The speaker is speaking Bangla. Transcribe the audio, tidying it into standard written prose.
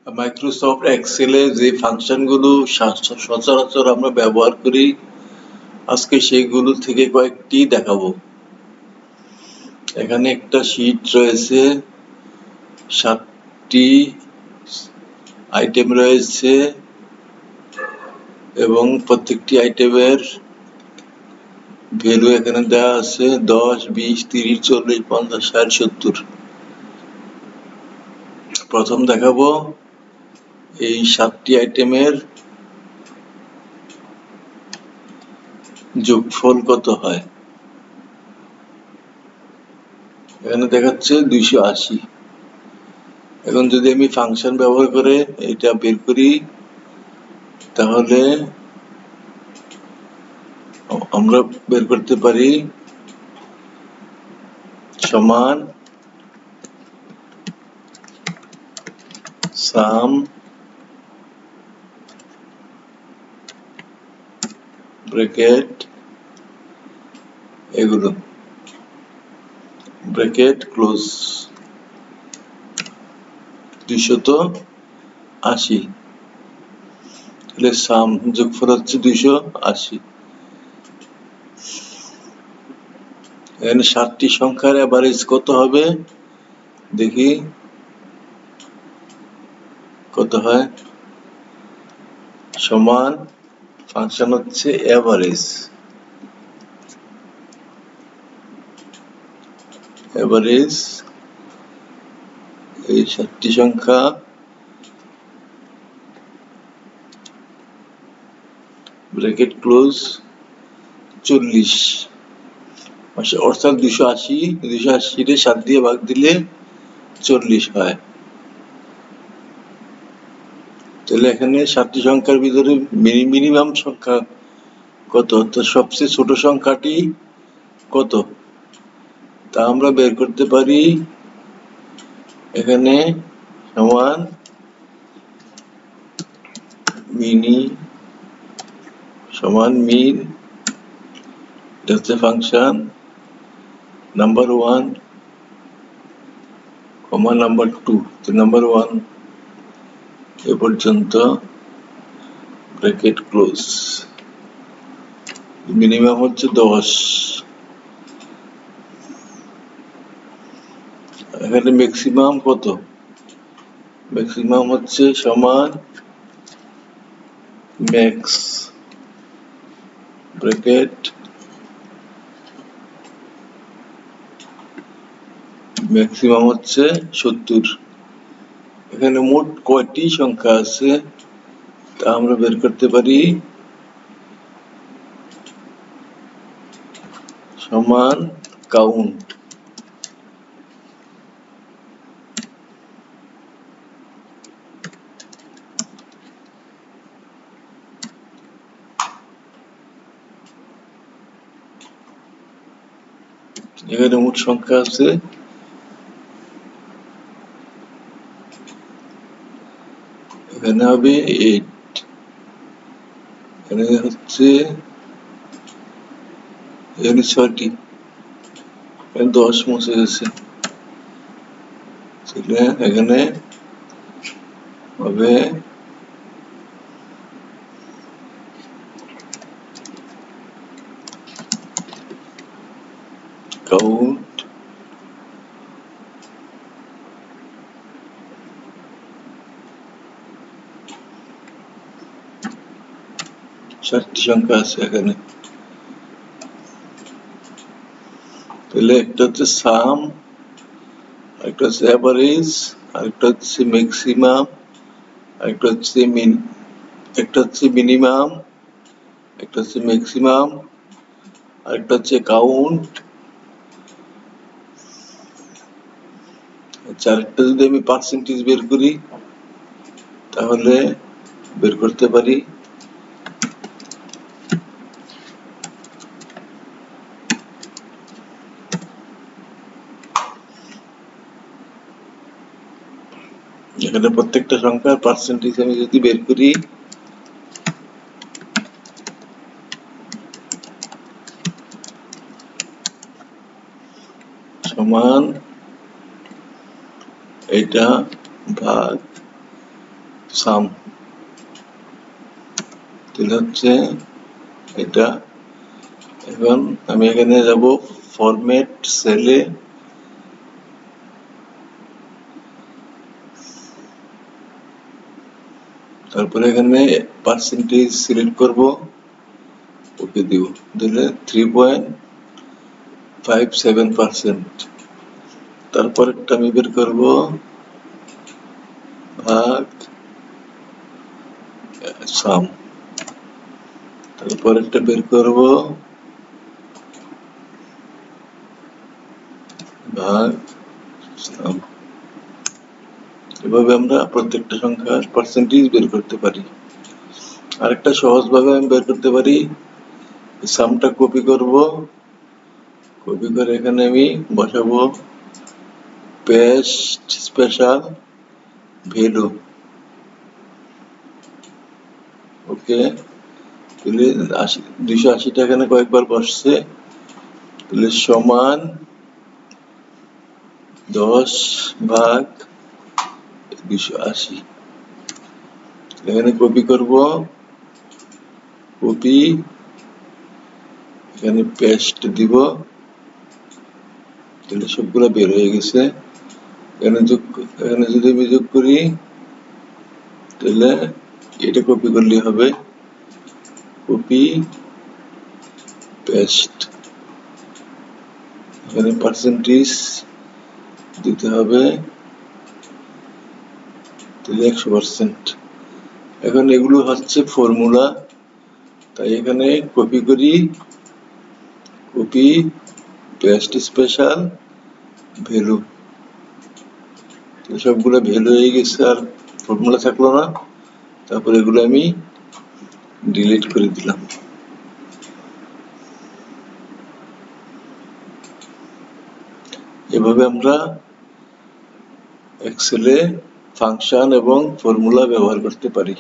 মাইক্রোসফট এক্সেলে যে ফাংশনগুলো সচরাচর আমরা ব্যবহার করি, আজকে সেইগুলো থেকে কয়েকটি দেখাবো। এখানে একটা শীট রয়েছে, 7টি আইটেম রয়েছে এবং প্রত্যেকটি আইটেমের ভ্যালু এখানে দেওয়া আছে 10, 20, 30, 40, 50, 60, 70। প্রথম দেখাবো এই 7টি আইটেমের যোগফল কত হয়। এখানে দেখাচ্ছে 280। এখন যদি আমি ফাংশন ব্যবহার করে এটা বের করি, তাহলে আমরা বের করতে পারি সমান সাম ব্র্যাকেট এগুলো ব্র্যাকেট ক্লোজ 280। তাহলে সাম যোগফল হচ্ছে 280। এখানে 7টি সংখ্যার এভারেজ কত হবে দেখি কত হয়। সমান ফাংশন হচ্ছে এভারেজ, এই 7টি সংখ্যা ব্র্যাকেট ক্লোজ 40, অর্থাৎ 280 7 দিয়ে ভাগ দিলে 40 হয়। তাহলে এখানে 7টি সংখ্যার ভিতরে মিনিমাম সংখ্যা কত, অর্থাৎ সবচেয়ে ছোট সংখ্যাটি কত তা আমরা বের করতে পারি। এখানে সমান মিন হচ্ছে ফাংশন নাম্বার 1 কমা নাম্বার 2, তো নাম্বার 1 এ পর্যন্ত ব্র্যাকেট ক্লোজ। মিনিমাম হচ্ছে 10। এখানে ম্যাক্সিমাম কত, ম্যাক্সিমাম হচ্ছে সমান ম্যাক্স ব্র্যাকেট ম্যাক্সিমাম হচ্ছে 70। এখানে মোট কয়টি সংখ্যা আছে তা আমরা বের করতে পারি সমান কাউন্ট। এখানে মোট সংখ্যা আছে, এখানে হবে 8, এখানে হচ্ছে এখানে 6টি, এখানে 10 মুছে গেছে, এখানে হবে কাউন্ট চারটি সংখ্যা আছে এখানে। তাহলে একটা হচ্ছে সাম, একটা হচ্ছে এভারেজ, আরেকটা হচ্ছে ম্যাক্সিমাম, একটা হচ্ছে মিনিমাম, একটা হচ্ছে ম্যাক্সিমাম, আরেকটা হচ্ছে কাউন্ট। আরেকটা যদি আমি পার্সেন্টেজ বের করি তাহলে বের করতে পারি এখানে প্রত্যেকটা সংখ্যার পার্সেন্টেজ আমি যদি বের করি সমান এটা ভাগ সাম, তাহলে হচ্ছে এটা। এখন আমি এখানে যাব ফরম্যাট সেলে, তারপরে এখানে পার্সেন্টেজ সিলেক্ট করব, ওকে দিব, দিলে 3.57%। তারপরেরটা আমি বের করব ভাগ সাম, তারপরেরটা বের করব ভাগ সাম। এভাবে আমরা প্রত্যেকটা সংখ্যার পার্সেন্টেজ বের করতে পারি। আরেকটা সহজ ভাবে আমি বের করতে পারি, সামটা কপি করব, কপি করে এখানে আমি বসাবো পেস্ট স্পেশাল ভ্যালু, ওকে। তাহলে 280টা এখানে কয়েকবার বসছে, তাহলে সমান 10/280। এখানে কপি করব, কপি, এখানে পেস্ট দিব, তাহলে সবগুলো বের হয়ে গেছে। এখানে যদি আমি যোগ করি, তাহলে এটা কপি করলে হবে, কপি পেস্ট, এখানে পার্সেন্টেজ দিতে হবে, তাহলে 100%। এখন এগুলো হচ্ছে ফর্মুলা, তাই এখানে কপি করি, কপি পেস্ট স্পেশাল ভ্যালু, সবগুলো ভ্যালু হয়ে গেছে, আর ফর্মুলা থাকলো না। তারপর এগুলো আমি ডিলিট করে দিলাম। এভাবে আমরা এক্সেলে ফাংশন এবং ফর্মুলা ব্যবহার করতে পারি।